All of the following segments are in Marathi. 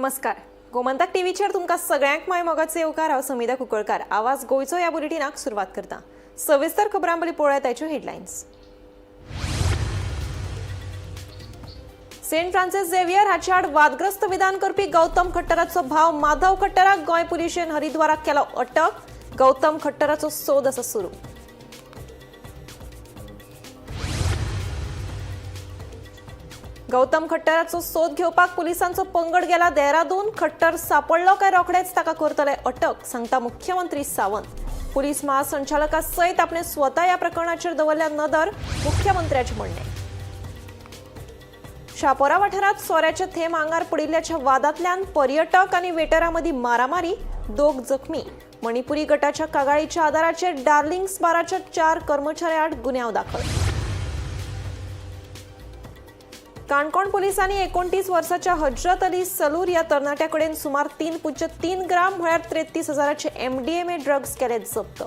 नमस्कार. गोमंतक टीव्हीचेर तुमकां सगळ्यांक माय मोगाचे येवकार. हांव समिधा कुंकळकार. आवाज गोयचो ह्या बुलेटिनाक सुरवात करता. सविस्तर खबरां पयलीं पळोवया ताच्यो हेडलायन्स. सेंट फ्रांसिस झेवियर हाचे आड वादग्रस्त विधान करपी गौतम खट्टराचो भाव माधव खट्टराक गोंय पुलिशेन हरिद्वाराक केलो अटक. गौतम खट्टराचो सोद आसा सुरू. गौतम खट्टराचो सोद घेवपाक पुलिसांचो पंगड गेला देहरादून. खट्टर सापडलो काय रोखडेच ताका करतले अटक, सांगता मुख्यमंत्री सावंत. पुलीस महासंचालका सयत आपणे स्वता ह्या प्रकरणाचेर दवरल्या नदर, मुख्यमंत्र्याचे म्हणणे. शापोरा वाठारात सोऱ्याचे थेंब आंगार पडिल्ल्याच्या वादांतल्यान पर्यटक आनी वेटरां मदीं मारामारी, 2 जखमी. मणिपुरी गटाच्या कागाळीच्या आदाराचेर डार्लिंग्स बाराच्या 4 कर्मचाऱ्यां आड गुन्यांव दाखल. काणकोण पुलिसांनी 29 वर्साच्या हजरत अली सलूर ह्या तरणाट्याकडेन सुमार 3.3 ग्राम म्हळ्यार 33,000चे MDMA ड्रग्स केले जप्त.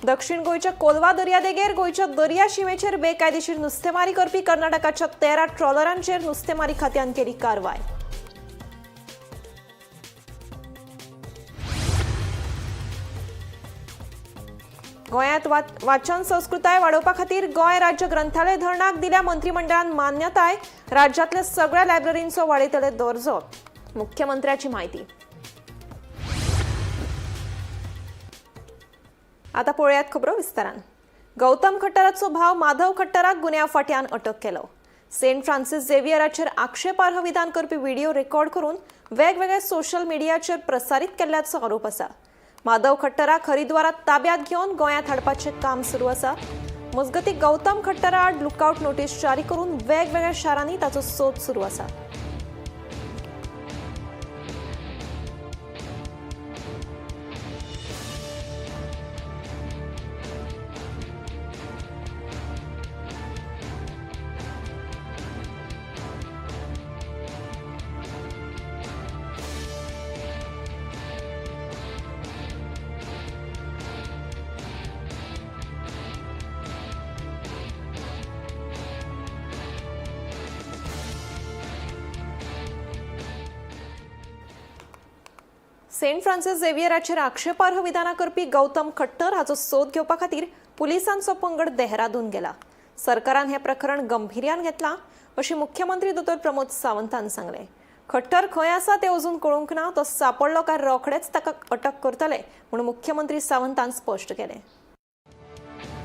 दक्षिण गोंयच्या कोलवा दर्यादेगेर गोंयच्या दर्या शिमेचेर बेकायदेशीर नुस्तेमारी करपी कर्नाटकाच्या 13 ट्रॉलरांचेर नुस्तेमारी खात्यान केली कारवाय. गोंयांत वाचन संस्कृताय वाडोवपा खातीर गोंय राज्य ग्रंथालय धरणाक दिल्या मंत्रिमंडळान मान्यताय. राज्यातल्या सगळ्या लायब्ररींचो वाडयतले दर्जो, मुख्यमंत्र्याची माहिती. आता पळयात खबरो विस्तारान. गौतम खट्टराचो भाव माधव खट्टराक गुन्यांव फाट्यान अटक केलो. सेंट फ्रांसिस झेवियराचेर आक्षेपार्ह विधान करपी व्हिडिओ रेकॉर्ड करून वेगवेगळ्या सोशल मिडियाचेर प्रसारीत केल्ल्याचो आरोप आसा. माधव खट्टराक हरिद्वारात ताब्यात घेवन गोंयांत हाडपाचें काम सुरू आसा. मजगतीं गौतम खट्टरा आड लुकआउट नोटीस जारी करून वेगवेगळ्या शारांनी ताचो सोद सुरू आसा. सेंट फ्रांसिस झेवियराचेर आक्षेपार्ह विधानां करपी गौतम खट्टर हाचो सोद घेवपा खातीर पुलिसांचो पंगड देहरादून गेला. सरकारान हे प्रकरण गंभीर्यान घेतलां अशें मुख्यमंत्री दोतोर प्रमोद सावंतान सांगलें. खट्टर खंय आसा तें अजून कळूंक ना. तो सापडलो काय रोखडेच ताका अटक करतले म्हूण मुख्यमंत्री सावंतान स्पश्ट केलें.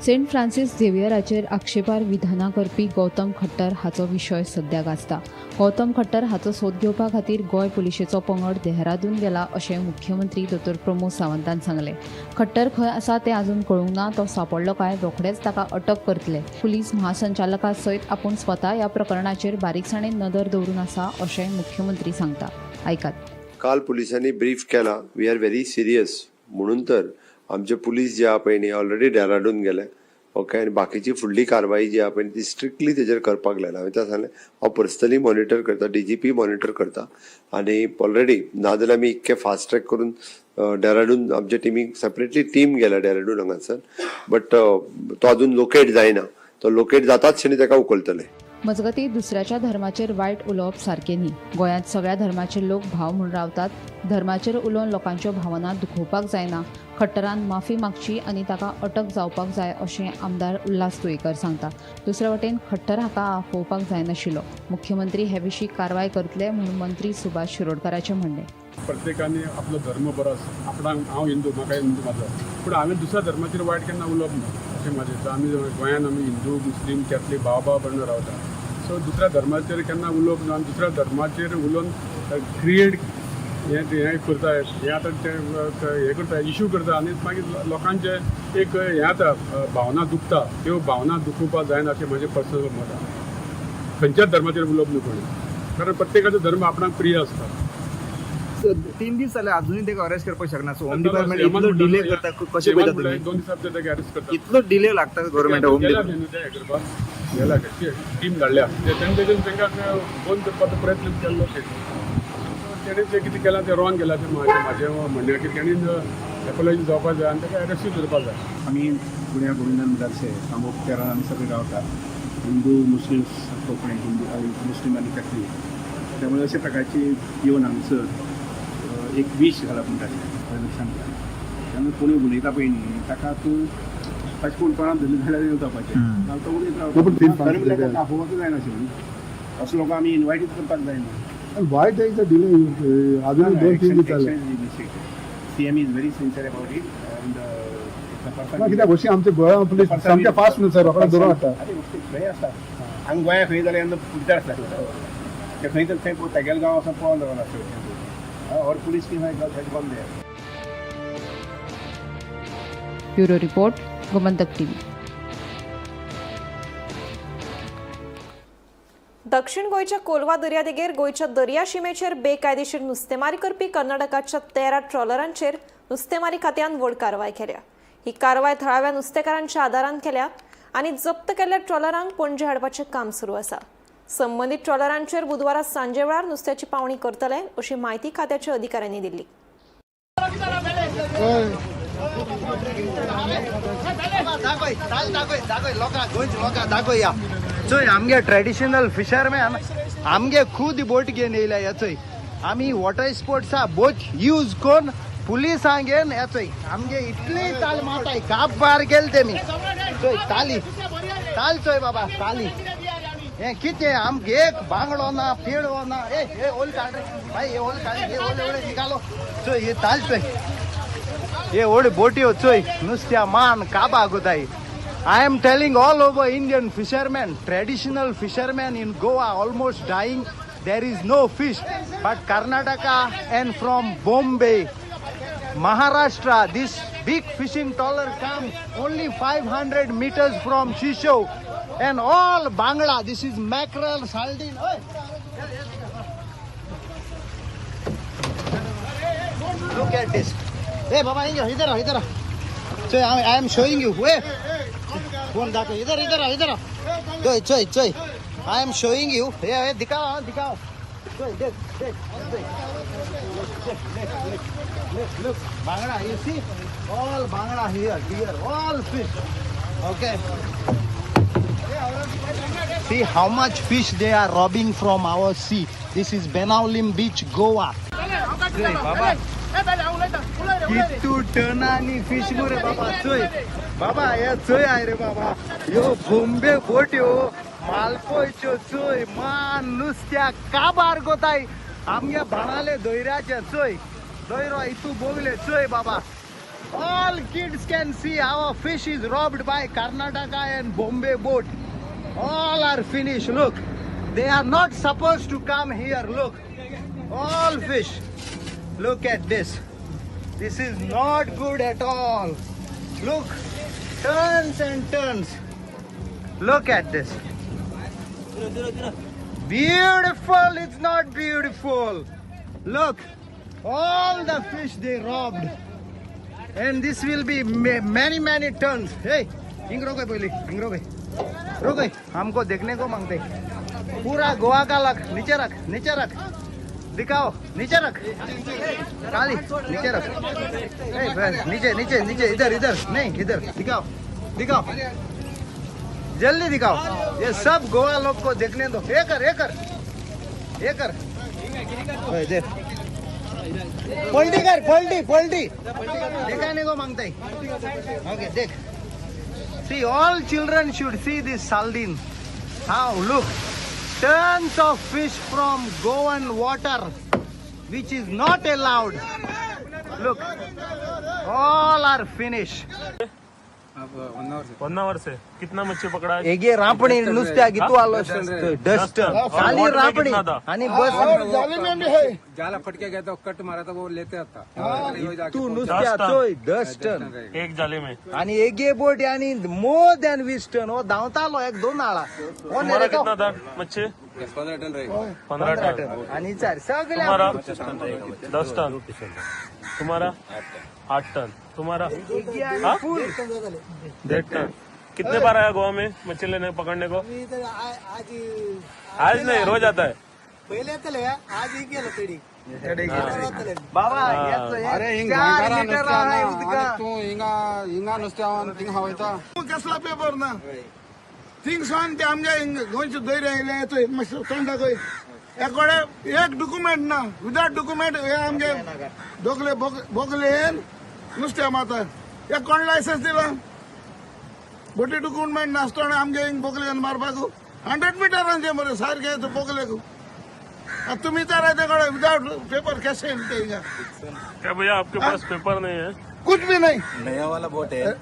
सेंट फ्रांसिस झेवियराचेर आक्षेपार विधानां करपी गौतम खट्टर हाचो विशय सध्या गाजता. गौतम खट्टर हाचो सोद घेवपा खातीर गोंय पुलिशेचो पंगड देहरादून गेला अशें मुख्यमंत्री दोतोर प्रमोद सावंतान सांगलें. खट्टर खंय आसा तें अजून कळूंक ना. तो सापडलो काय रोखडेच ताका अटक करतले. पुलीस महासंचालका सयत आपूण स्वता ह्या प्रकरणाचेर बारीकसाणेन नदर दवरून आसा अशें मुख्यमंत्री सांगता. आयकात. काल पुलिसांनी ब्रीफ केला. वी आर व्हेरी सिरियस म्हणून तर आमचे पुलीस जे आहा पळय न्ही ऑलरेडी डेहराडून गेले. ओके, आनी बाकीची फुडली कारवाई जी आहा पळय ती स्ट्रिक्टली तेजेर करपाक लायला. हांवें तें सांगलें हांव पर्सनली मॉनिटर करता, DGP मॉनिटर करता. आनी ऑलरेडी नाजाल्यार आमी इतके फास्ट ट्रॅक करून डेहराडून आमच्या टिमीक सेपरेटली टीम गेल्या डेहराडून हांगासर. बट तो अजून लोकेट जायना. तो लोकेट जाताच क्षणी ताका उखलतले. मजगतीं दुसऱ्याच्या धर्माचेर वायट उलोवप सारकें न्ही. गोंयांत सगळ्या धर्माचे लोक भाव म्हूण रावतात. धर्माचेर उलोवन लोकांच्यो भावना दुखोवपाक जायना. खट्टरान माफी मागची आनी ताका अटक जावपाक जाय अशें आमदार उल्हास तुयेकर सांगता. दुसरे वटेन खट्टर हाका आफोवपाक जायनाशिल्लो. मुख्यमंत्री हे विशीं कारवाय करतले म्हूण मंत्री सुभाष शिरोडकाराचें म्हणणें. प्रत्येकाने आपलो धर्म बरो आसा. आपणाक हांव हिंदू, म्हाका हिंदू म्हाजो, पूण हांवें दुसऱ्या धर्माचेर वायट केन्ना उलोवप ना अशें म्हाजें. आमी गोंयांत आमी हिंदू, मुस्लीम, कॅथलीक भाव बरोवन रावता. सो दुसऱ्या धर्माचेर केन्ना उलोवप ना. दुसऱ्या धर्माचेर उलोवन क्रिएट हें करता, हें आतां ते हें करता, इश्यू करता आनी मागीर लोकांचे एक हें जाता, भावना दुखता. त्यो भावना दुखोवपाक जायना अशें म्हाजें पर्सनल मत आसा. खंयच्याच धर्माचेर उलोवप न्हू कोणी, कारण प्रत्येकाचो धर्म आपणाक प्रिय आसता. 3 दीस जाले अजूनही ते अरेस्ट करपाक शकना. सो होम डिपार्टमेंट इतलो डिले करता कशें पळयता तुमी? 2 दिसांत ते अरेस्ट करता. इतलो डिले लागता गव्हर्नमेंट होम डिपार्टमेंट गेला टीम धाडल्या. तांकां फोन करपाचो प्रयत्न केल्लो. तेणें जें कितें केलां तें रॉंग केलां. तें म्हाजें म्हणणें की तेणीन एपोलॉजी जावपाक जाय आनी ताका अरेस्टूय करपाक जाय. आमी पुण्या गोविंदान मुखारचे कामोक केरळान सगळे रावतात. हिंदू मुस्लिम कोंकणी मुस्लिम आनी कॅथलीक त्यामुळे अशा प्रकारचे येवन हांगसर एक वीश घालप म्हणटाले लक्षांत त्यामुळे कोणी उलयता पळय न्ही ताका तूं ताचे कोण कोणाक धरलें जाल्यार येवपाचें तो उलयत रावता दाखोवपाक जायना अशें असो लोकांक आमी इनवायटीच करपाक जायना वायट आहे डिले अजून 2-3 दीस जाले CM is very sincere about it and कित्याक अशी आमचे गोंया पुलीस सामके फास्ट न्हू सर रोखडे धरून हाडटा खंय आसता हांगा गोंया खंय जाल्यार आमकां पुलिसार आसता ते खंय तर थंय तेगेले गांव आसा पळोवन रावला और पुलीस की बंद आहे ब्युरो रिपोर्ट गोमंतक टीव्ही. दक्षिण गोंयच्या कोलवा दर्यादेगेर गोंयच्या दर्या शिमेचेर बेकायदेशीर नुस्तेमारी करपी कर्नाटकाच्या 13 ट्रॉलरांचेर नुस्तेमारी खात्यान व्हड कारवाय केल्या. ही कारवाय थळाव्या नुस्तेकारांच्या आदारान केल्या आनी जप्त केल्ल्या ट्रॉलरांक पणजे हाडपाचें काम सुरू आसा. संबंदीत ट्रॉलरांचेर बुधवारा सांजे वेळार नुस्त्याची पावणी करतले अशी माहिती खात्याच्या अधिकाऱ्यांनी दिली. चोय आमगे ट्रेडिशनल फिशरमॅन आमगे खुद बोट घेवन येयल्या याचोय आमी वॉटर स्पोर्ट्सा बोट यूज कोन पुलिसांक घेवन याचोय आमगे इतली ताल मारताय काप बार गेल तेमी चोय ताली ताल चोय बाबा ताली हे कितें आमगे एक बांगडो ना पेडो ना ए ओल काढ रे भाई हे ओल काढ हे ओल ओले निकालो चोय हे ताल चोय हे ओड बोट्यो चोय नुस्त्या मान काबा गोताय. I am telling all over Indian fishermen, traditional fishermen in Goa almost dying. There is no fish. But Karnataka and from Bombay, Maharashtra, this big fishing trawler comes only 500 meters from Shisho. And all Bangla, this is mackerel, sardine. Look at this. Hey, Baba, idhar. So I am showing you. Wait. Phone दाखव इधर चोय आई एम शोइंग यू हे दिखाओ चोय देख look bangla you see all bangla here all fish okay see how much fish they are robbing from our sea. This is Benaulim Beach, Goa. Hey, Baba कितू टनानी फिश रे बाबा चोय बाबा या चोय आहे रे बाबा यो बोंबे बोट्यो मालपोयच्यो चोय मान नुस्त्या काबार गोताय आमगे भाणाले दोयऱ्याचे चोय दोयरो इतू बोगले चोय बाबा. All kids can see our fish is robbed by Karnataka and Bombay boat. All are finished. Look, they are not supposed to come here. Look, all fish. Look at this. This is not good at all. Look, tons and tons. Look at this. Beautiful, it's not beautiful. Look, all the fish they robbed. And this will be many tons. Hey, इंग रोको बोली, इंग रोको. हमको देखने को मांगते. पूरा गोवा का नीचे रख. दिखाओ नीचे रख काली नीचे रख नीचे इधर नहीं इधर दिखाओ जल्दी दिखाओ. ये सब गोवा लोग को देखने दो. ये कर देख पलटी दिखाने को मांगते हैं. ओके देख see all children should see this sardine. How look tons of fish from Goan water which is not allowed. Look, all are finished. 1 आवर से कितना मच्छी पकड़ा है? एक ये रापणी नुस्त्या कितू आलो डस्ट खाली रापणी आणि बस जाली में भी है ज्याला फटके गया तो कट मारा था वो लेते आता तू नुस्त्या चोय 10 टन एक जाले में. आणि एक ये बोट यानी मोर देन 20 टन वो धावता आलो 1-2 आळा. तुम्हारा कितना था मच्छी? 15 टन रहेगा. 15 टन. आणि चार सगळे तुम्हारा 10 टन. तुम्हारा 8 टन. तुम्हारा 1.5 टन. कितने बार आया गोवा में मच्छी लेने पकड़ने को? आज नहीं, रोज आता है. पहिले आज ही गेलं तडी बाबा अरे तू हिंगा नुसत्या तिंग हवायचा कसला पेपर ना थिंग्स ऑन ते आमगे गोंयचे दर्या येयले मातशें तोंड दाखय एकोडे एक डॉक्युमेंट ना विदाउट डॉक्युमेंट हे आमगे दोगले बोगलेन नुस्तें मारता हे कोण लायसन्स दिला बोटी डॉक्युमेंट नासतना आमगे हिंग बोगलेन मारपाक 100 मिटरांचे मरे सारखे बोगलेक तुम्ही तर विदाउट पेपर कैसे हिंगते हिंगा क्या भैया आपके पास पेपर नहीं है? कुछ भी नहीं नया वाला बोट है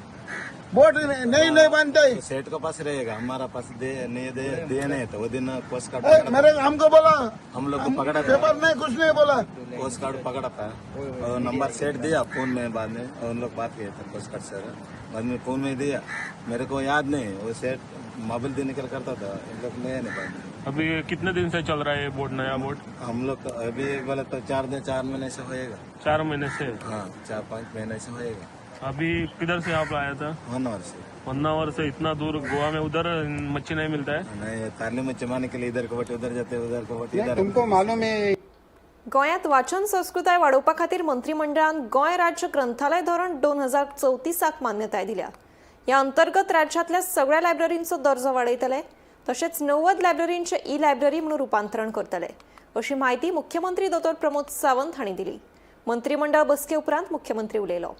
बोट नहीं बनता है सेठ के पास रहेगा, हमारा पास दिए नहीं तो वो दिन कोस्ट ए, कार्ड मेरे हमको बोला हम लोग को पकड़ा था, पेपर नहीं कुछ नहीं बोला कोस्ट कार्ड पकड़ा था और नंबर सेट दिया फोन में, बाद में और उन लोग बात किए थे कोस्ट कार्ड से, बाद में फोन में दिया, मेरे को याद नहीं वो सेट मोबाइल देने निकल करता था, इन लोग ले नहीं बाद में। अभी कितने दिन से चल रहा है ये बोट, नया बोट? हम लोग अभी बोले तो 4 महीने से होएगा। 4 महीने से? हाँ 4-5 महीने से होएगा। अभी किधर से आप आया था? होन्नावर से। होन्नावर से इतना दूर गोवा में, उधर मच्छी नहीं मिलता है? नहीं, तारली में जमाने के लिए इधर को बटे उधर जाते, उधर को बटे इधर। तुमको मालूम है गोंयांत वाचन संस्कृताय वाडोवपा खातीर मंत्रिमंडळान गोंय राज्य ग्रंथालय धोरण 2034 मान्यताय दिल्या. या अंतर्गत राज्यातल्या सगळ्या लायब्ररींचो दर्जो वाडयतले, तशेंच 90 लायब्ररींचे ई लायब्ररी म्हणून रुपांतरण करतले, अशी माहिती मुख्यमंत्री डॉ. प्रमोद सावंत हांणी दिली. मंत्रिमंडळ बसके उपरांत मुख्यमंत्री उलयलो.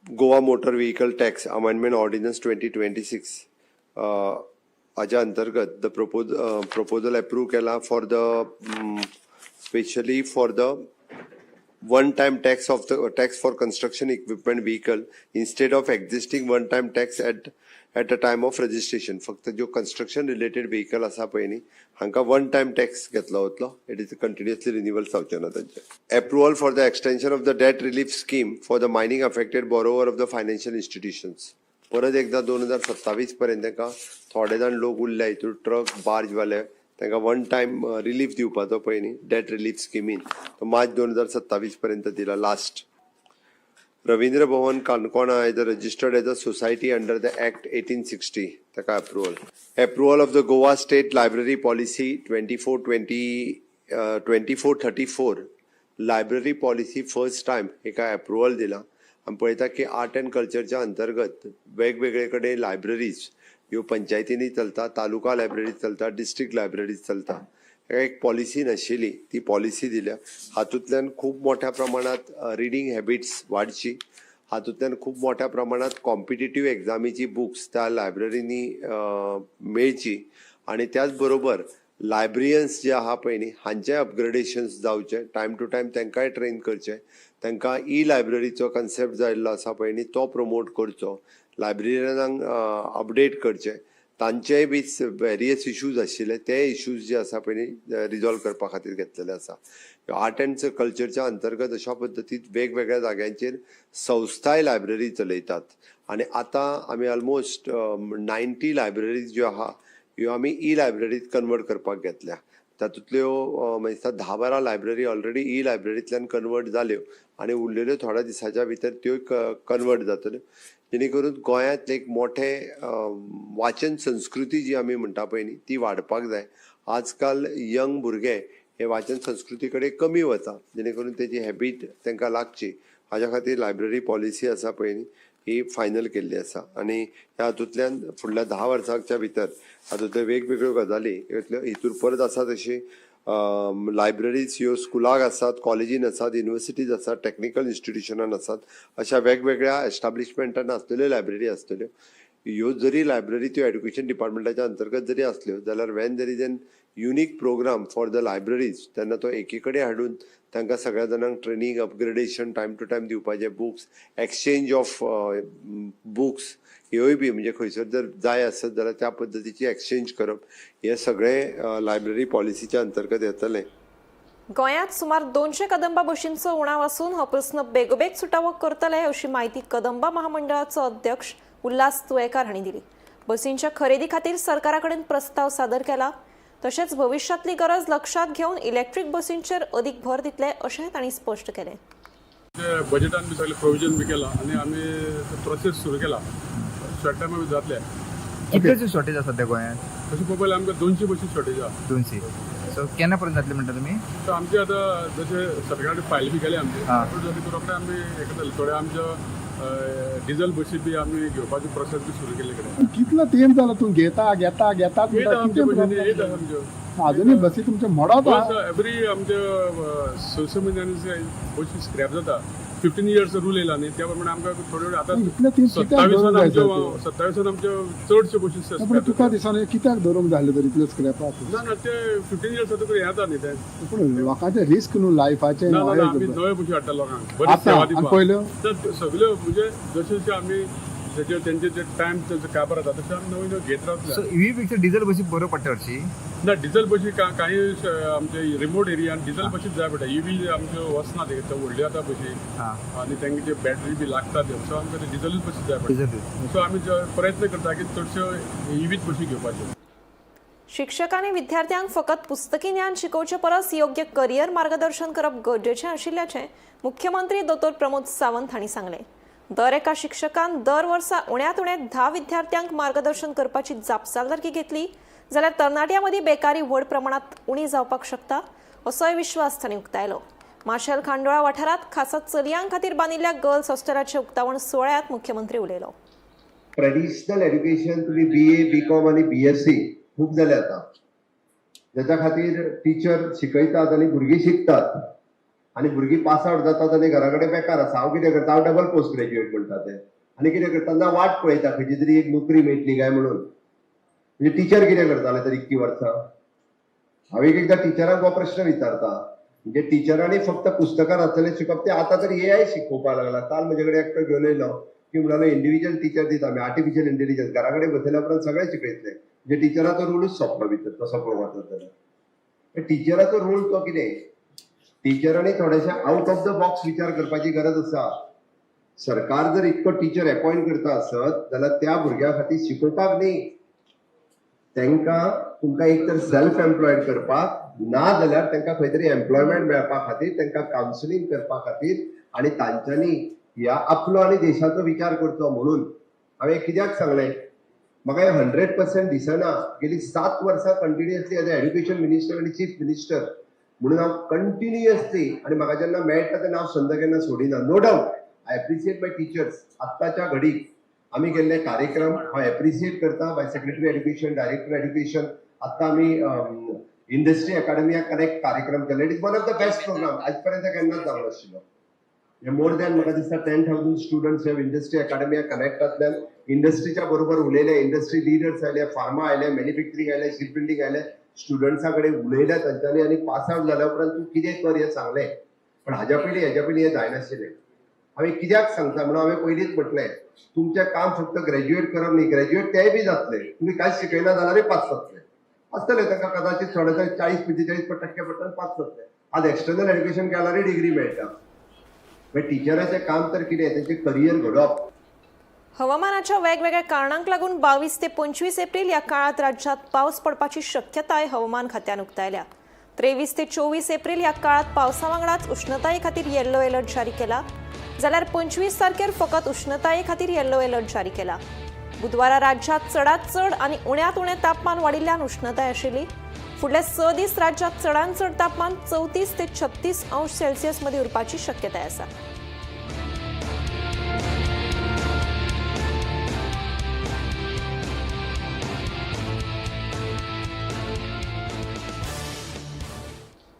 Goa motor vehicle tax amendment ordnance 2026 हाच्या अंतर्गत द प्रपोजल अप्रूव्ह केला for the specially for the one-time tax of the tax for construction equipment vehicle instead of existing one-time tax at the time of registration. फक्त जो construction related vehicle असा पळय न्ही हांका one time tax घेतलो वतलो. It is continuously renewal जावचे ना तांचे. Approval for the extension of the debt relief scheme for the mining affected borrower of the financial institutions. परत एकदा 2027 पर्यंत तांकां थोडे जाण लोक उरले हितूर ट्रक बार्ज वाले तांकां वन टायम रिलीफ दिवपाचो पळय न्ही डेट रिलीफ स्किमीन तो मार्च 2027 पर्यंत दिला लास्ट. रवींद्र भवन काणकोणा is registered as a society under the act 1860 ताका approval of the Goa state library policy 2434 library policy first time हेका अप्रुवल दिला. आमी पळयता की आर्ट एंड कल्चरच्या अंतर्गत वेगवेगळे कडेन लायब्ररीज ह्यो पंचायतींनी चलता, तालुका लायब्ररीज चलता, डिस्ट्रिक्ट लायब्ररीज चलता. एक पॉलिसी नाशिल्ली ती पॉलिसी दिल्या. हातूंतल्यान खूब मोठ्या प्रमाणात रिडींग हॅबिट्स वाडची, हातूंतल्यान खूब मोठ्या प्रमाणात कॉम्पिटिटीव एग्जामीची बुक्स त्या लायब्ररींनी मेळची आनी त्याच बरोबर लायब्रियन्स जे आहा पळय न्ही हांचे अपग्रेडेशन्स जावचे, टायम टू टायम तांकांय ट्रेन करचे, तांकां ई लायब्ररीचो कन्सेप्ट जाल्लो आसा पळय न्ही तो प्रमोट करचो, लायब्ररियनांक अपडेट करचे, तांचेय बी वेरियस इश्यूज आशिल्ले ते इश्यूज जे आसा पळय न्ही रिजॉल्व करपा खातीर घेतलेले आसा. आर्ट एंड कल्चरच्या अंतर्गत अशा पद्दतीन वेगवेगळ्या जाग्यांचेर संस्थाय लायब्ररी चलयतात आनी आतां आमी ऑलमोस्ट 90 लायब्ररीज ज्यो आहा ह्यो आमी ई लायब्ररीत कन्वर्ट करपाक घेतल्या. तातूंतल्यो म्हणजे 10-12 लायब्ररी ऑलरेडी ई लायब्ररींतल्यान कन्वर्ट जाल्यो आनी उरलेल्यो थोड्या दिसाच्या भितर त्यो कन्वर्ट जातल्यो, जेणे करून गोंयांत एक मोठे वाचन संस्कृती जी आमी म्हणटा पळय न्ही ती वाडपाक जाय. आजकाल यंग भुरगे हे वाचन संस्कृती कडेन कमी वता, जेणे करून तेजी हॅबीट तांकां लागची. हाज्या खातीर लायब्ररी पॉलिसी आसा पळय न्ही ही फायनल केल्ली आसा आनी ह्या हातूंतल्यान फुडल्या 10 वर्सांच्या भितर हातूंतल्यो वेगवेगळ्यो गजाली हितूर परत आसा तशी लायब्ररीज ह्यो स्कुलाक आसात, कॉलेजीन आसात, युनिवर्सिटीज आसात, टेक्निकल इन्स्टिट्यूशनान आसात, अशा वेगवेगळ्या एस्टाब्लिशमेंटान आसलेल्यो लायब्ररी आसतल्यो. ह्यो जरी लायब्ररी त्यो एड्युकेशन डिपार्टमेंटाच्या अंतर्गत जरी आसल्यो जाल्यार when there is an unique program for the libraries तेन्ना तो एकी कडेन हाडून तांकां सगळ्या जाणांक training, upgradation, time to time दिवपाचे, बुक्स, एक्सचेंज ऑफ बुक्स ह्योय बी म्हणजे खंयसर जर जाय आसत जाल्यार त्या पद्दतीची एक्सचेंज करप हे सगळें लायब्ररी पॉलिसीच्या अंतर्गत येतलें. गोंयांत सुमार 200 कदंबा बशींचो उणाव आसून हो प्रस्न बेगोबेग सुटावो करतले अशी माहिती कदंबा महामंडळाचो अध्यक्ष उल्हास तुयेकार हांणी दिली. बसींच्या खरेदी खातीर सरकारा कडेन प्रस्ताव सादर केला. तशेंच भविष्यातली गरज लक्षात घेवन इलेक्ट्रीक बसींचेर अदीक भर दितले अशेंय तांणी स्पश्ट केलें. बजेटान बी सगळें प्रोविजन बी केला आनी आमी प्रोसेस सुरू केला. शॉर्ट टायमा बी जातले. कितलेची शॉर्टेज आसा त्या गोंयांत? तशें पळोवपाक गेल्यार आमकां 200 बशी शॉर्टेज आहा. 200. सो केन्ना पर्यंत जातले म्हणटा तुमी? सो आमचे आतां जशें सरकारान फायल बी केले आमचे रोखडे आमी हें करतले. थोडे आमचे डिझल बशी बी आमी घेवपाचो प्रोसेस बी सुरू केले कडेन कितलो तेंप जालो तूं घेता घेतात येता आमच्या म्हणटा, बशींनी कितें येता problem? आमच्यो अजूनही बसी तुमचे मोडत आहा. एवरी आमच्या स म्हयन्यांनी बशी स्क्रॅप जाता 15 इयर्स रूल येयला न्ही त्या प्रमाणे आमकां थोड्यो आतां इतले तेंप कित्याक 27 धरूंक जाय तर? 27 आमच्यो चडश्यो बशी पण scrap तुका जाता. दिसना कित्याक धरूंक जाय तर इतले स्क्रॅपाक ना ना ते 15 इयर्स जाता येता न्ही ते पूण लोकांचे रिस्क न्हू लायफाचे ना ना ना आमी नव्यो बशी हाडटा लोकांक बरी आतां सेवा आनी दिवपाक पयल्यो तर सगळ्यो म्हणजे जशे जशे आमी तेंचे जे टायम तेंचो काबार जाता तशें आमी नवीन घेत रावतले सो ईव्ही पेक्षा डिझेल बसी बरो पडटा हरशी. ना डिझल बशी काही आमचे रिमोट एरियान डिझल बशीच जाय पडटा ईव्ही आमच्यो वचना ते व्हडल्यो आतां बशी आनी तांचे जे बॅटरी बी लागता त्यो सो आमकां ते डिझलूच बशी जाय पडटा डिझेल सो आमी प्रयत्न करता की चडश्यो ईव्हीच बशी घेवपाच्यो. शिक्षक आणि विद्यार्थ्यांक फकत पुस्तकी ज्ञान शिकोवचे परस योग्य करियर मार्गदर्शन करप गरजेचें आशिल्ल्याचें मुख्यमंत्री दोतोर प्रमोद सावंत हांणी सांगलें. दर एका शिक्षकान दर वर्सा उण्यात उणे 10 विद्यार्थ्यांक मार्गदर्शन करपाची जापसालदारकी घेतली जाल्यार तरणाट्यां मदीं बेकारी व्हड प्रमाणात उणी जावपाक शकता असोय विश्वास तांणी उक्तायलो. माशेल खांडोळा वाठारांत खासा चलयां खातीर बांदिल्ल्या गर्ल्स हॉस्टेलाचे उक्तावण सुवाळ्यात मुख्यमंत्री उलयलो. ट्रेडिशनल एज्युकेशन तुम्ही BA, BCom आणि BSc खूप जाले आता ज्याच्या खातीर टीचर शिकयतात आणि भुरगीं शिकतात आणि भुरगीं पास आउट जातात आणि घरा कडेन बेकार आसा. हांव कितें करता, हांव डबल पोस्ट ग्रॅज्युएट म्हणटा ते आनी कितें करता ना वाट पळयता खंयची तरी एक नोकरी मेळटली काय म्हणून. म्हणजे टीचर कितें करताले तर इतकी वर्सां. हांव एकदां टिचरांक हो प्रश्न विचारता म्हणजे टिचरांनी फक्त पुस्तकां वाचलें शिकप ते आतां तर AI शिकोवपाक लागला. काल म्हजे कडेन एकटो घेवन येयलो की म्हणालो इंडिव्हिज्युअल टीचर दिता आमी आर्टिफिशियल इंटेलिजन्स घरा कडेन बसयल्या उपरांत सगळें शिकयतले. म्हणजे टिचराचो रोलूच सोंपलो भितर तसो पळोवप जाल्यार. टिचराचो रोल तो कितें, टिचरांनी थोडेशे आउट ऑफ द बॉक्स विचार करपाची गरज आसा. सरकार जर इतको टीचर अपॉइंट करता आसत जाल्यार त्या भुरग्या खातीर शिकोवपाक न्ही, तांकां तुमकां एक तर सेल्फ एम्प्लॉयड करपाक ना जाल्यार तांकां खंय तरी एम्प्लॉयमेंट मेळपा खातीर तांकां कावन्सिलींग करपा खातीर आनी तांच्यांनी ह्या आपलो आनी देशाचो विचार करचो म्हणून हांवें कित्याक सांगलें. म्हाका हे 100% दिसना. गेली 7 वर्सां कंटिन्युअसली एज एज्युकेशन मिनिस्टर आनी चीफ मिनिस्टर म्हणून हांव कंटिन्युअसली आनी म्हाका जेन्ना मेळटा तेन्ना हांव संद केन्ना सोडिना. No doubt I appreciate my teachers. आत्ताच्या घडीक आमी केल्ले कार्यक्रम हांव एप्रिशिएट करता. By secretary education, director education. आत्तां आमी इंडस्ट्री अकाडेमिया कनेक्ट कार्यक्रम केले. It is one of the best program. आज पर्यंत केन्नाच जालो नाशिल्लो. मोर दॅन म्हाका दिसता 10,000 स्टुडंट्स हे इंडस्ट्री अकाडेमिया कनेक्टांतल्यान इंडस्ट्रीच्या बरोबर उलयले. इंडस्ट्री लिडर्स आयले, फार्मा आयले, मॅन्युफॅक्चरिंग आयले, शिप बिल्डिंग आयले. स्टुडंट्सा कडेन उलयले तांच्यांनी आनी पास आउट जाल्या उपरांत तूं कितें कर हें सांगलें. पण हाज्या पयलीं हें जायनाशिल्लें. हांवें कित्याक सांगता म्हणून हांवें पयलींच म्हटलें तुमचें काम फक्त ग्रॅज्युएट करप न्ही. ग्रॅज्युएट तेय बी जातले. तुमी कांयच शिकयना जाल्यारूय पास जातले. आसतले तांकां कदाचित थोडेसे 40-45% पडटले पास जातले. आज एक्सटर्नल एड्युकेशन केल्यारूय डिग्री मेळटा. टिचराचें काम तर कितें तेंचें करियर घडोवप. हवामानाच्या वेगवेगळ्या कारणांक लागून 22 ते 25 एप्रिल या काळात राज्यात पावस पडपाची शक्यताय हवामान खात्यान उक्तायल्या. 23 ते 24 एप्रिल या काळात पावसा वांगडाच उष्णताये खातीर येल्लो अलर्ट जारी केला जाल्यार 25 तारखेर फकत उष्णताये खातीर येल्लो अलर्ट जारी केला. बुधवारा राज्यात चडांत चड आनी उण्यात उणें तापमान वाडिल्ल्यान उष्णताय आशिल्ली. फुडले 6 दीस राज्यात चडांत चड तापमान 34 ते 36 अंश सेल्सियस मध्ये उरपाची शक्यताय आसा.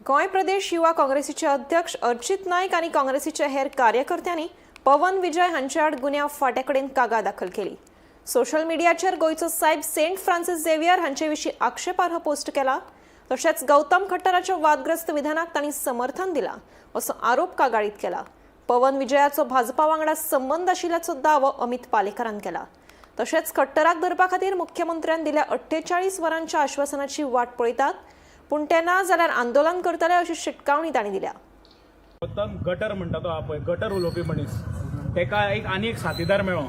गोंय प्रदेश युवा काँग्रेसीचे अध्यक्ष अर्चित नायक आनी काँग्रेसीच्या हेर कार्यकर्त्यांनी पवन विजय हांचे आड गुन्यांव फाटेकडेन कागाळ दाखल केली. सोशल मिडियाचेर गोंयचो साहेब सेंट फ्रांसीस झेवियर हांचे विशीं आक्षेपार्ह पोस्ट केला. तशेंच गौतम खट्टराच्या वादग्रस्त विधानाक तांणी समर्थन दिलां असो आरोप कागाळीत केला. पवन विजयाचो भाजपा वांगडा संबंद आशिल्ल्याचो दावो अमित पालेकरान केला. तशेंच खट्टराक धरपा खातीर मुख्यमंत्र्यान दिल्या 48 वरांच्या आश्वासनाची वाट पळयतात पूण ते ना जाल्यार आंदोलन करतले अशी शिटकावणी तांणी दिल्या. गौतम गटर म्हणटा तो पळय गटर उलोवपी मनीस तेका आनी एक साथीदार मेळ्ळो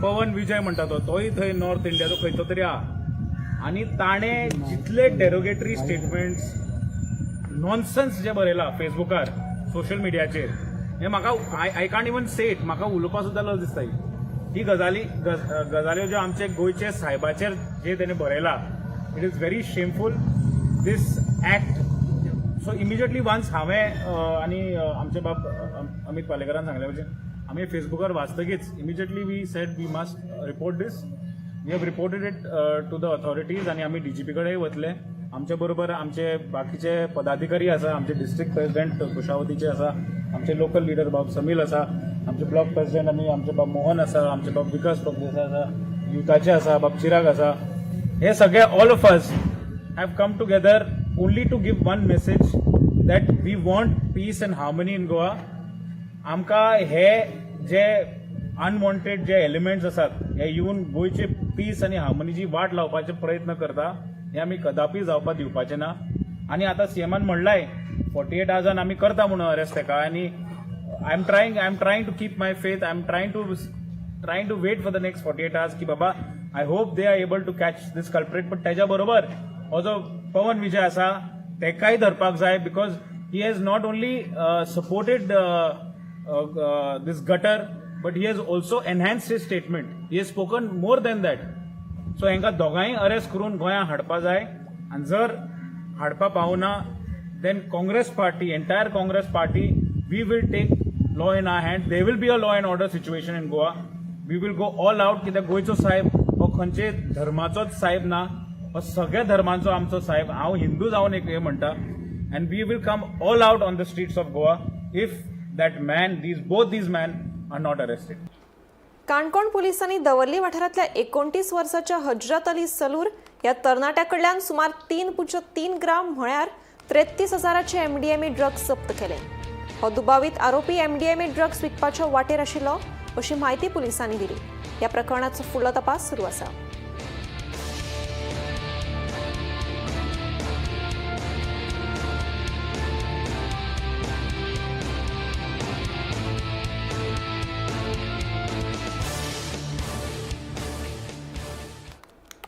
पवन विजय म्हणटा तोय थंय नॉर्थ इंडियाचो खंयचो तरी आहा आनी ताणें जितले डेरोगेटरी स्टेटमेंट्स नॉनसन्स जे बरयला फेसबुकार सोशल मिडियाचेर हें म्हाका I can't even say it. म्हाका उलोवपा सुद्दां लज दिसता. ही गजाल्यो ज्यो आमचे गोंयचे साहेबाचेर जे तेणें बरयला it is very shameful this act. So immediately once हांवें आनी आमचे बाब अमित पालेकरान सांगले भशेन आम्ही फेसबुकार वाचतकीच immediately we said we must report this. We have reported it to the authorities आणि आम्ही DGP कडेय वतले. आमचे बरोबर आमचे बाकीचे पदाधिकारी आसा, आमचे डिस्ट्रिक्ट प्रेसिडेंट कुशावतीचे आसा, आमचे लोकल लिडर बाब समील आसा, आमचे ब्लॉक प्रेसिडेंट आनी आमचे बाब मोहन आसा, आमचे बाब विकास प्रदेसाय आसा, युथाचे आसा बाब चिराग आसा. हे सगळे all of us have come together only to give one message that we want peace and harmony in Goa. आमकां हे जे अनवॉन्टेड जे एलिमेंट्स आसात हे येवन गोंयचे पीस आनी हार्मनीची वाट लावपाचे प्रयत्न करता, हे आमी कदापि जावपाक दिवपाचे ना. आनी आतां सीएमान म्हणलाय 48 आवर्सान आमी करता म्हणून अरेस्ट तेका. आनी I am trying to keep my faith. I am trying to wait for the next 48 hours की बाबा I hope they are able to catch these culprit. पण त्याच्या बरोबर हो जो पवन विजय आसा तेकाय धरपाक जाय, because he has not only supported this gutter, but he has also enhanced his statement. He has spoken more than that. So हेंका दोगांय अरेस्ट करून गोंया हाडपा जाय. आणि जर हाडपा पावना then Congress party, entire Congress party, we will take law in our hand. There will be a law and order situation in Goa. We will go all out. कित्याक गोंयचो साहेब हो खंयचे धर्माचोच साहेब ना, हो सगळ्या धर्मांचो आमचो साहेब. हांव हिंदू जावन एक हे म्हणटा. And we will come all out on the streets of Goa if that man, both these men are not arrested. Canacona पोलिसांनी दवर्ली वाठारातल्या 29 वर्षाच्या हजरत अली सलूर या तरणाट्याकडल्यान सुमार 3.3 ग्राम म्हळ्यार 33,000चे MDMA ड्रग्स जप्त केले. हो दुबावित आरोपी MDMA ड्रग्स विकपाच्या वाटेर आशिल्लो अशी माहिती पोलिसांनी दिली. या प्रकरणाचो फुडलो तपास सुरू आसा.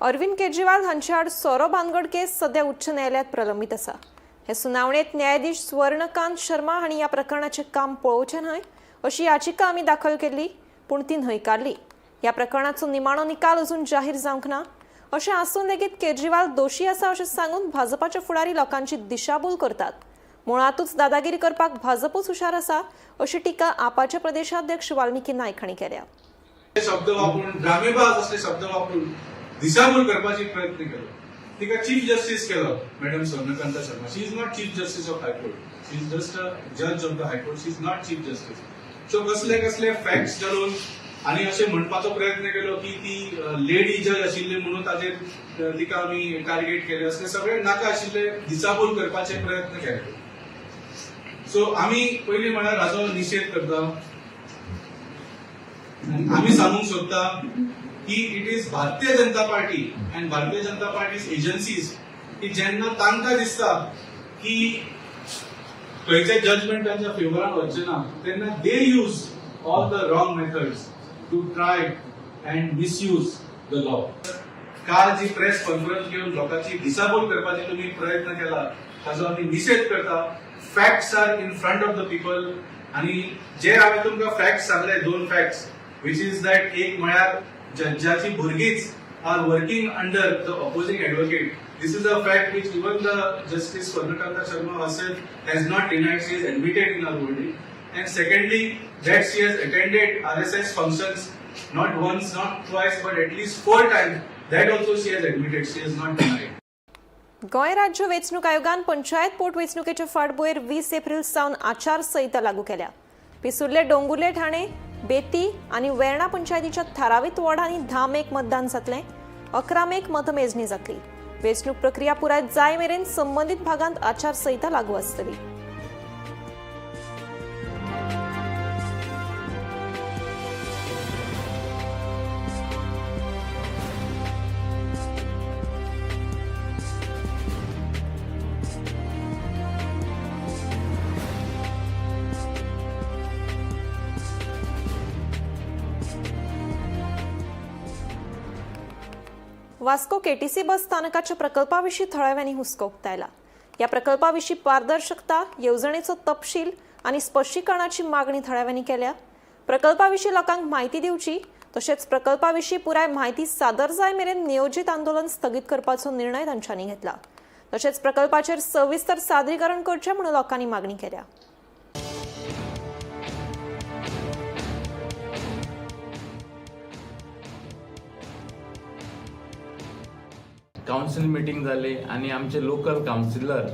अरविंद केजरीवाल हांचे आड सोरो भानगड केस सध्या उच्च न्यायालयात प्रलंबित आसा. हे सुनावणेत न्यायाधीश स्वर्णकांत शर्मा हांणी ह्या प्रकरणाचे काम पळोवचे न्हय अशी याचिका आमी दाखल केल्ली, पूण ती न्हयकारली. ह्या प्रकरणाचो निमाणो निकाल अजून जाहीर जावंक ना. अशें आसून लेगीत केजरीवाल दोशी आसा अशें सांगून भाजपाचे फुडारी लोकांची दिशाभूल करतात. मुळातूच दादागिरी करपाक भाजपूच हुशार आसा अशी टिका आपाचे प्रदेशाध्यक्ष वाल्मिकी नायक हांणी केल्या. शब्द वापरून ड्रामेबाज असले शब्द वापरून दिशाभूल करपाची प्रयत्न केलो. तिका चीफ जस्टिस केलो madam Swarnakanta Sharma. She is not chief justice of high court. She is just a जज of the high court. She is not chief justice. So कसले फॅक्ट्स घालून आणि असे म्हणपाचो प्रयत्न केलो की ती लेडी जज आशिल्ली म्हणून ताजेर तिका आमी टार्गेट केले. असले सगळे नाका आशिल्ले दिशाभूल करपाचे प्रयत्न केले. सो आमी पयली म्हळ्यार हाचो निषेध करता. आमी सांगूंक सोदता की it is Bharatiya Janata party and Bharatiya Janata parties agencies की जेन्ना तांकां दिसता की खंयचे जजमेंट तांच्या फेवरान वचचे ना तेन्ना they use all the wrong methods to try and misuse the law. काल जी प्रेस कॉन्फरन्स घेऊन लोकांची दिशाभूल करपाचे तुम्ही प्रयत्न केला ताचो आमी निषेध करता. Facts are in front of the people. आणि जे हांवें तुमकां फॅक्ट्स सांगले, 2 फॅक्ट्स, विच इज दॅट एक म्हळ्यार जजाची भुरगीच are working under the opposing advocate. This is a fact which even the Justice Swarnakanta Sharma herself has not denied. She has admitted in her ruling. And secondly, that she has attended RSS functions not once, not twice, but at least 4 times. That also she has admitted. She has not denied. Goa राज्य वेंचणूक आयोगान पंचायत पोटवेंचणुकेच्या फाटभुंयेर 20 एप्रिल सावन आचारसंहिता लागू केल्या. पिसुर्ले, डोंगुर्ले, ठाणे, बेती आनी वेर्णा पंचायतीच्या थारावीत वॉर्डांनी 10 मेक मतदान जातलें. 11 मेक मतमेजणी जातली. वेंचणूक प्रक्रिया पुराय जाय मेरेन संबंधीत भागांत आचारसंहिता लागू आसतली. वास्को केटीसी बस स्थानकाच्या प्रकल्पाविषयी थळाव्यांनी हुस्को उक्तायला. या प्रकल्पाविषयी पारदर्शकता, येवजणेचो तपशील आणि स्पष्टीकरणाची मागणी थळाव्यांनी केल्या. प्रकल्पाविषयी लोकांक माहिती दिवची तशेंच प्रकल्पाविषयी पुराय माहिती सादर जाय मेरेन नियोजित आंदोलन स्थगीत करपाचो निर्णय तांच्यांनी घेतला. तशेंच प्रकल्पाचेर सविस्तर सादरीकरण करचें म्हणून लोकांनी मागणी केल्या. कावन्सील मिटींग जाली आनी आमचे लोकल कावन्सिलर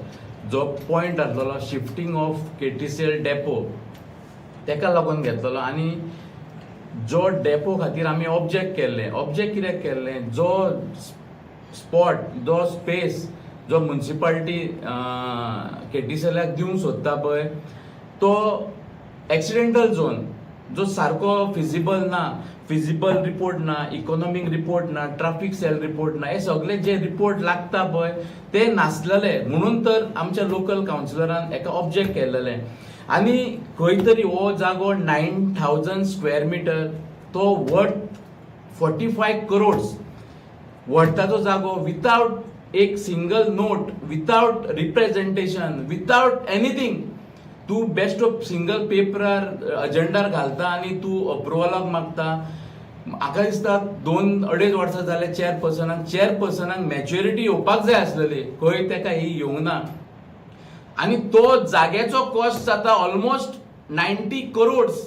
जो पॉयंट आसलेलो शिफ्टिंग ऑफ KTCL डेपो तेका लागून घेतलेलो आनी जो डेपो खातीर आमी ऑब्जेक्ट कित्याक केल्लें जो स्पॉट जो स्पेस जो म्युनिसिपालिटी KTCLाक दिवंक सोदता पळय तो एक्सिडेंटल झोन जो सारको फिजिबल रिपोर्ट ना इकॉनॉमिक रिपोर्ट ना ट्रॅफिक सेल रिपोर्ट ना हे सगळे जे रिपोर्ट लागता पळय ते नासलेले म्हणून तर आमच्या लोकल कावन्सिलरान एका ऑब्जेक्ट केल्लेले आनी खंय तरी हो जागो 9,000 स्क्वेअर मिटर तो वर्थ 45 करोड्स वर्थाचो जागो विथआउट एक single note without representation without anything to best of single पेपरार अजेंडार घालता आनी तू अप्रुवलाक मागता म्हाका दिसता 2-2.5 वर्सां जाले चेअरपर्सनाक मॅच्युरिटी येवपाक जाय आसलेली खंय तेका ही येवंक ना आनी तो जाग्याचो कॉस्ट जाता ऑलमोस्ट 90 करोड्स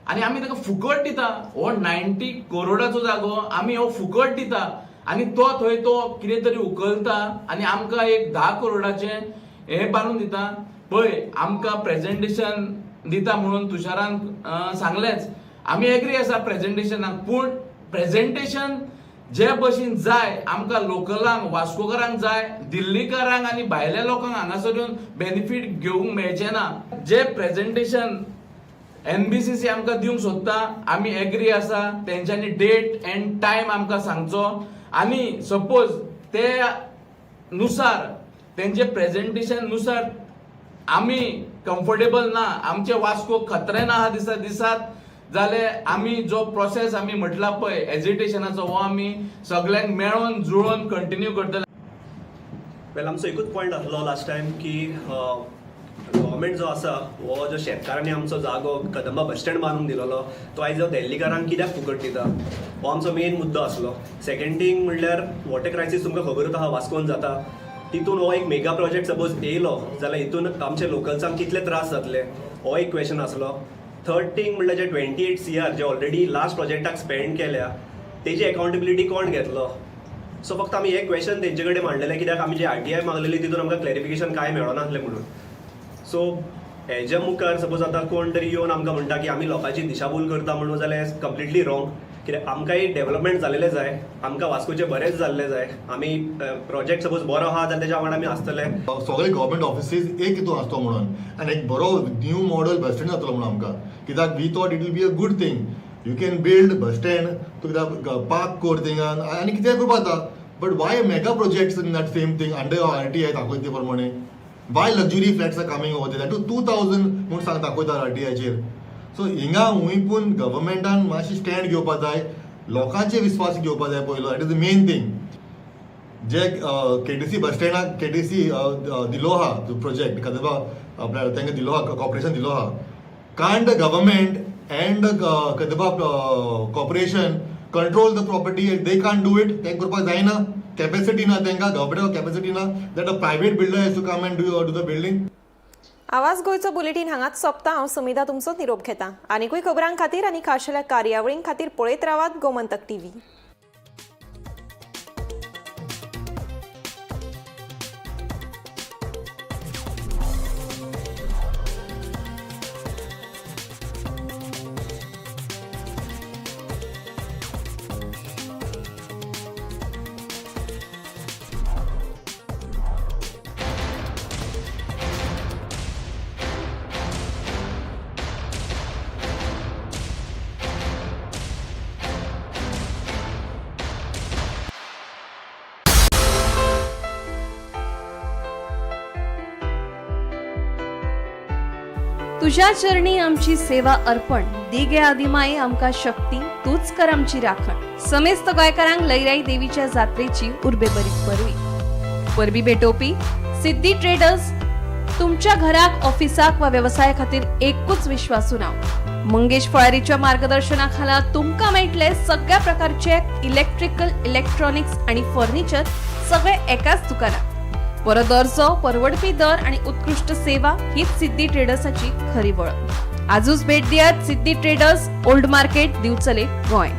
आनी आमी ताका फुकट दिता हो 90 करोडाचो जागो आमी हो फुकट दिता आनी तो थंय तो कितें तरी उखलता आनी आमकां एक 10 करोडाचें हें बांदून दिता पळय आमकां प्रेझेंटेशन दिता म्हणून तुषारान सांगलेंच आमी एग्री आसा प्रेझेंटेशनाक पूण प्रेझेंटेशन जे भशेन जाय आमकां लोकलांक वास्कोकारांक जाय दिल्लीकारांक आनी भायल्या लोकांक हांगासर येवन बेनिफीट घेवंक मेळचें ना जे प्रेझेंटेशन NBCC आमकां दिवंक सोदता आमी एग्री आसा तेंच्यांनी डेट एंड टायम आमकां सांगचो आनी सपोज ते नुसार तेंचे प्रेझेंटेशन नुसार आमी कम्फर्टेबल ना आमचे वास्को खत्रे ना हा दिसात जाल्यार आमी जो प्रोसेस आमी म्हटला पळय एजिटेशनाचो हो आमी सगळ्यांक मेळोन जुळोन कंटिन्यू करतले. वेल आमचो एकूच पॉयंट आसलो लास्ट टायम की गव्हर्मेंट जो आसा हो जो शेतकारांनी आमचो जागो कदंबा बस स्टँड बांदून दिलेलो तो आयज दिल्लीकारांक कित्याक फुकट दिता हो आमचो मेन मुद्दो आसलो. सेकंड थिंग म्हणल्यार वॉटर क्रायसीस तुमकां खबरूच आहा वास्कोन जाता तितून हो एक मेगा प्रोजेक्ट सपोज येयलो जाल्यार हितून आमच्या लोकल्सांक कितले त्रास जातले हो एक क्वेश्चन आसलो. थर्ड थिंग म्हणल्यार जे 28 CR जे ऑलरेडी लास्ट प्रोजेक्टाक स्पेंड केल्या तेजी अकाउंटेबिलिटी कोण घेतलो. सो फक्त आमी एक क्वेश्चन तेंचे कडेन मांडलेले कित्याक आमी जे RTI मागलेली तितून आमकां क्लॅरिफिकेशन कांय मेळनासलें म्हणून. सो हेज्या मुखार सपोज आतां कोण तरी येवन आमकां म्हणटा की आमी लोकांची दिशाभूल करता म्हणून जाल्यार कम्प्लिटली रॉंग कित्याक आमकांय डेव्हलपमेंट जालेलें जाय आमकां वास्कोचें बरेंच जाल्लें जाय आमी प्रोजेक्ट सपोज बरो आहा जाल्यार तेच्या वांगडा आमी आसतले. सगळे गव्हर्मेंट ऑफिसीस एक हितून आसतो म्हणून आनी एक बरो न्यू मॉडल बस स्टँड जातलो म्हणून आमकां कित्याक we thought it will be a good thing you can build bus stand तूं कित्याक पार्क कोर थिंगान आनी कितें करपाक जाता but why mega projects in that same thing under RTI दाखयता ते प्रमाणे why luxury flats are coming over that 2000 म्हूण सांग दाखयता RTIचेर. सो हिंगा हुंय पूण गव्हर्मेंटान मातशी स्टँड घेवपाक जाय लोकांचे विस्वास घेवपाक जाय पयलो that is the main thing. जे KTC बस स्टँडाक KTC दिलो आहा जो प्रोजेक्ट कदंबा आपल्या तांकां दिलो आहा कॉर्पोरेशन दिलो आहा can't the government and Kadamba corporation control the property they can't do it तें करपाक जायना कॅपेसिटी ना तांकां गव्हर्मेंटाक कॅपेसिटी ना that a private builder has to come and do the building. आवाज गोयचो बुलेटिन हांगाच सोंपता. हांव समिता तुमचो निरोप घेता. आनीकूय खबरां खातीर आनी खाशेल्या कार्यावळीं खातीर पळयत रावात गोमंतक TV. तुझ्या चरणी आमची सेवा अर्पण दिगे आदिमाये आमकां शक्ती तूच कर आमची राखण. समेस्त गोंयकारांक लयराई देवीच्या जात्रेची उर्बेभरीत परबी भेटोवपी सिद्धी ट्रेडर्स तुमच्या घराक ऑफिसाक वा व्यवसाया खातीर एकूच विश्वासू नांव. मंगेश फळारीच्या मार्गदर्शनाखाला तुमकां मेळटले सगळ्या प्रकारचे इलेक्ट्रिकल इलेक्ट्रॉनिक्स आणि फर्निचर सगळे एकाच दुकानात. बरो दर्जो परवडपी दर आणि उत्कृष्ट सेवा हीच सिद्धी ट्रेडर्साची खरी वळख. आजूच भेट दियात सिद्धी ट्रेडर्स ओल्ड मार्केट दिवचले गोंय.